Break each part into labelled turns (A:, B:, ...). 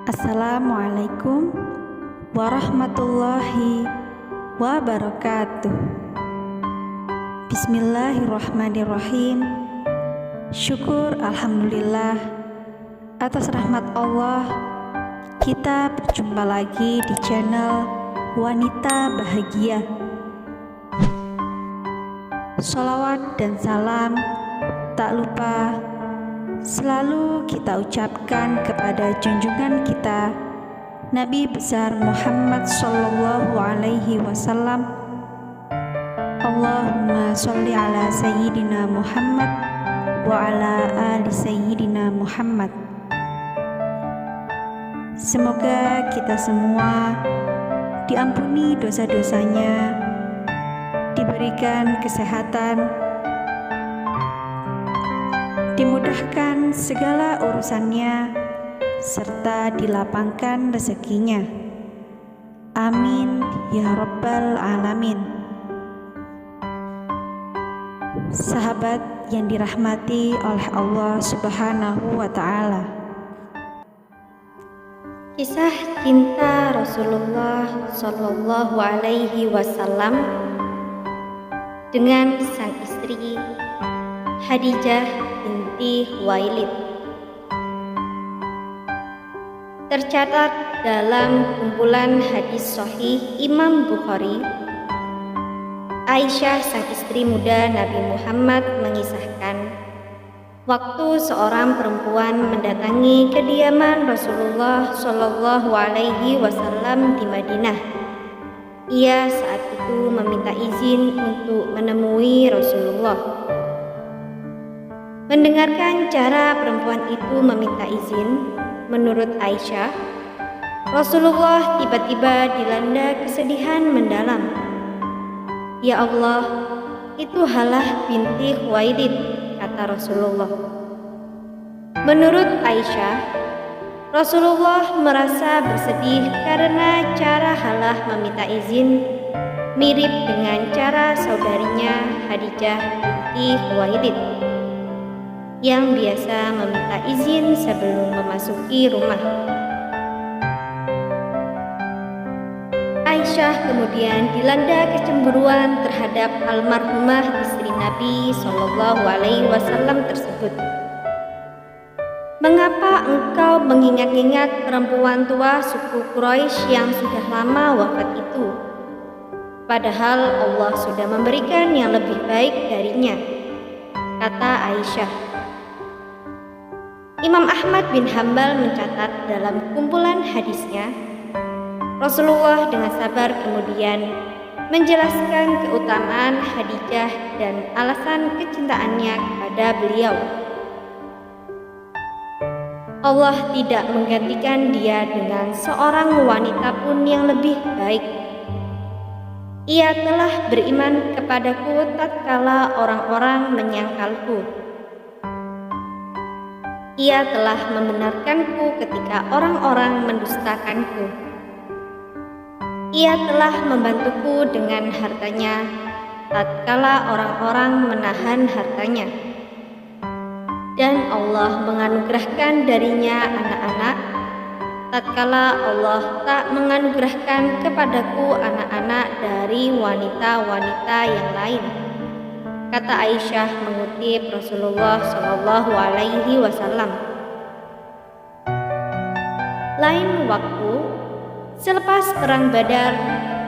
A: Assalamualaikum warahmatullahi wabarakatuh. Bismillahirrahmanirrahim. Syukur alhamdulillah atas rahmat Allah, kita berjumpa lagi di channel Wanita Bahagia. Sholawat dan salam tak lupa selalu kita ucapkan kepada junjungan kita Nabi besar Muhammad sallallahu alaihi wasallam. Allahumma sholli ala sayyidina Muhammad wa ala ali sayyidina Muhammad. Semoga kita semua diampuni dosa-dosanya, diberikan kesehatan, dimudahkan segala urusannya, serta dilapangkan rezekinya. Amin ya rabbal alamin. Sahabat yang dirahmati oleh Allah Subhanahu wa ta'ala,
B: kisah cinta Rasulullah Shallallahu Alaihi Wasallam dengan sang istri Khadijah binti Khuwailid tercatat dalam kumpulan hadis sahih Imam Bukhari. Aisyah, sang istri muda Nabi Muhammad, mengisahkan, waktu seorang perempuan mendatangi kediaman Rasulullah Shallallahu Alaihi Wasallam di Madinah. Ia saat itu meminta izin untuk menemui Rasulullah. Mendengarkan cara perempuan itu meminta izin, menurut Aisyah, Rasulullah tiba-tiba dilanda kesedihan mendalam. Ya Allah, itu Halah binti Khuwailid, kata Rasulullah. Menurut Aisyah, Rasulullah merasa bersedih karena cara Halah meminta izin mirip dengan cara saudarinya Khadijah binti Khuwailid yang biasa meminta izin sebelum memasuki rumah. Aisyah kemudian dilanda kecemburuan terhadap almarhumah istri Nabi Shallallahu Alaihi Wasallam tersebut. Mengapa engkau mengingat-ingat perempuan tua suku Quraisy yang sudah lama wafat itu? Padahal Allah sudah memberikan yang lebih baik darinya, kata Aisyah. Imam Ahmad bin Hambal mencatat dalam kumpulan hadisnya, Rasulullah dengan sabar kemudian menjelaskan keutamaan Khadijah dan alasan kecintaannya kepada beliau. Allah tidak menggantikan dia dengan seorang wanita pun yang lebih baik. Ia telah beriman kepadaku tatkala orang-orang menyangkalku. Ia telah membenarkanku ketika orang-orang mendustakanku. Ia telah membantuku dengan hartanya tatkala orang-orang menahan hartanya. Dan Allah menganugerahkan darinya anak-anak tatkala Allah tak menganugerahkan kepadaku anak-anak dari wanita-wanita yang lain, kata Aisyah mengutip Rasulullah Shallallahu Alaihi Wasallam. Lain waktu, selepas perang Badar,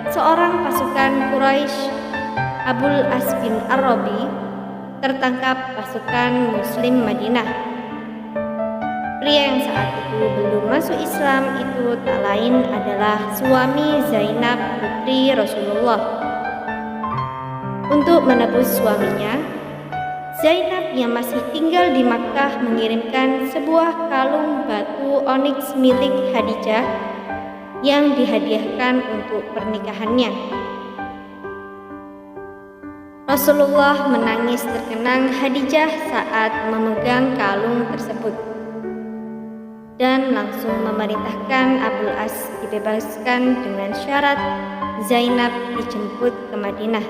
B: seorang pasukan Quraisy, Abul As bin Ar-Rabi, tertangkap pasukan Muslim Madinah. Pria yang saat itu belum masuk Islam itu tak lain adalah suami Zainab putri Rasulullah. Untuk menebus suaminya, Zainab yang masih tinggal di Makkah mengirimkan sebuah kalung batu oniks milik Khadijah yang dihadiahkan untuk pernikahannya. Rasulullah menangis terkenang Khadijah saat memegang kalung tersebut dan langsung memerintahkan Abul As dibebaskan dengan syarat Zainab dijemput ke Madinah.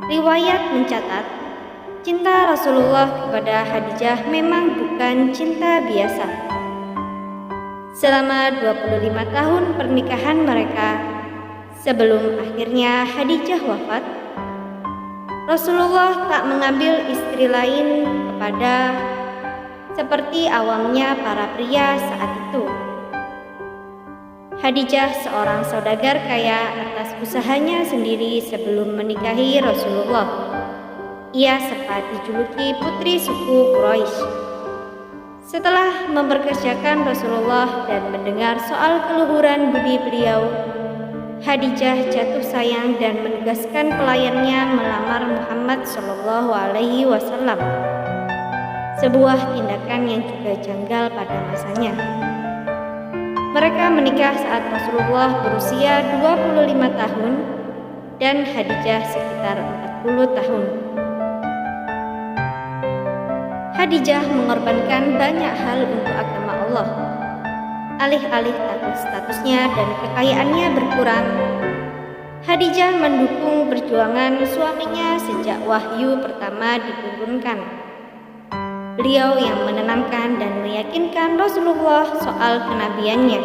B: Riwayat mencatat, cinta Rasulullah kepada Khadijah memang bukan cinta biasa. selama 25 tahun pernikahan mereka sebelum akhirnya Khadijah wafat. Rasulullah tak mengambil istri lain kepada seperti awamnya para pria saat itu. Khadijah seorang saudagar kaya atas usahanya sendiri sebelum menikahi Rasulullah. Ia sempat dijuluki putri suku Quraisy. Setelah memperkerjakan Rasulullah dan mendengar soal keluhuran budi beliau, Khadijah jatuh sayang dan menugaskan pelayannya melamar Muhammad SAW. Sebuah tindakan yang juga janggal pada masanya. Mereka menikah saat Rasulullah berusia 25 tahun dan Khadijah sekitar 40 tahun. Khadijah mengorbankan banyak hal untuk agama Allah. Alih-alih takut statusnya dan kekayaannya berkurang, Khadijah mendukung perjuangan suaminya sejak wahyu pertama diturunkan. Beliau yang menenangkan dan meyakinkan Rasulullah soal kenabiannya.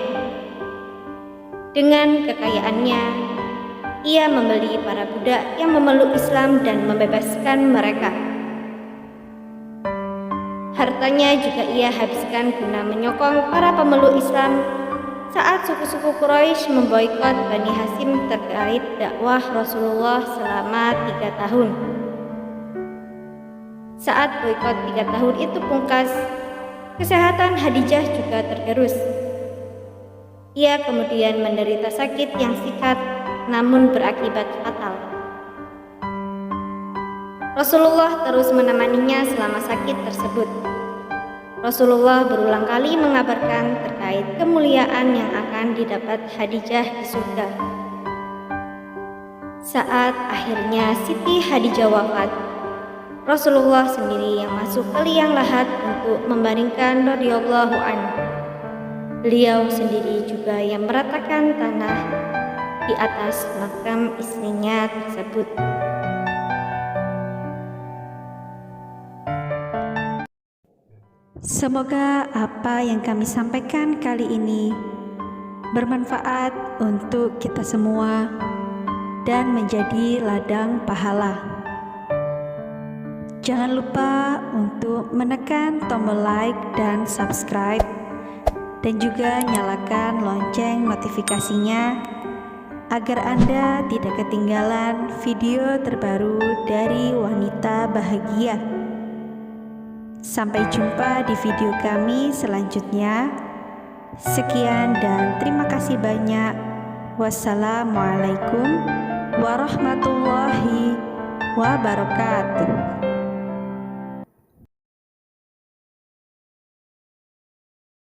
B: Dengan kekayaannya, ia membeli para budak yang memeluk Islam dan membebaskan mereka. Hartanya juga ia habiskan guna menyokong para pemeluk Islam saat suku-suku Quraisy memboikot Bani Hashim terkait dakwah Rasulullah selama 3 tahun. Saat boikot 3 tahun itu pungkas, kesehatan Khadijah juga tergerus. Ia kemudian menderita sakit yang singkat namun berakibat fatal. Rasulullah terus menemaninya selama sakit tersebut. Rasulullah berulang kali mengabarkan terkait kemuliaan yang akan didapat Khadijah di surga. Saat akhirnya Siti Khadijah wafat, Rasulullah sendiri yang masuk ke liang lahat untuk membaringkan radhiyallahu anhu. Beliau sendiri juga yang meratakan tanah di atas makam istrinya tersebut.
A: Semoga apa yang kami sampaikan kali ini bermanfaat untuk kita semua dan menjadi ladang pahala. Jangan lupa untuk menekan tombol like dan subscribe dan juga nyalakan lonceng notifikasinya agar Anda tidak ketinggalan video terbaru dari Wanita Bahagia. Sampai jumpa di video kami selanjutnya. Sekian dan terima kasih banyak. Wassalamualaikum warahmatullahi wabarakatuh.